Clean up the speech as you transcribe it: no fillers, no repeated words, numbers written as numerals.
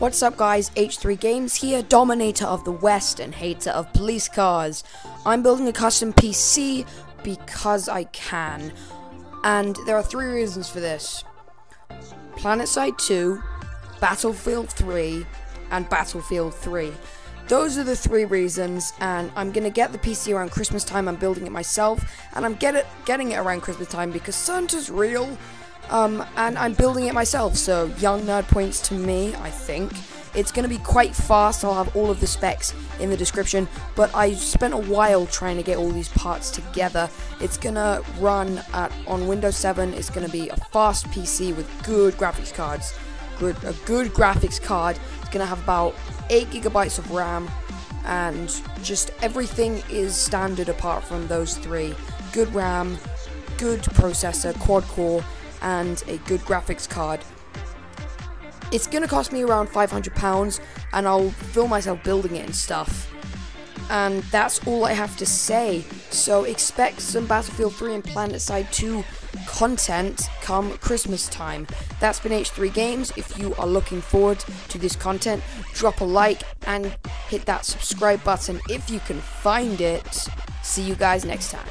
What's up guys, H3 Games here, dominator of the West and hater of police cars. I'm building a custom PC because I can, and there are 3 reasons for this. PlanetSide 2, Battlefield 3, and Battlefield 3. Those are the 3 reasons, and I'm gonna get the PC around Christmas time. I'm building it myself, and I'm getting it around Christmas time because Santa's real. And I'm building it myself, so young nerd points to me, I think. It's going to be quite fast. I'll have all of the specs in the description, but I spent a while trying to get all these parts together. It's going to run on Windows 7. It's going to be a fast PC with good graphics cards. A good graphics card. It's going to have about 8 GB of RAM, and just everything is standard apart from those 3. Good RAM, good processor, quad-core, and a good graphics card. It's gonna cost me around £500, and I'll film myself building it and stuff. And that's all I have to say. So expect some Battlefield 3 and PlanetSide 2 content come Christmas time. That's been H3 Games. If you are looking forward to this content, drop a like and hit that subscribe button if you can find it. See you guys next time.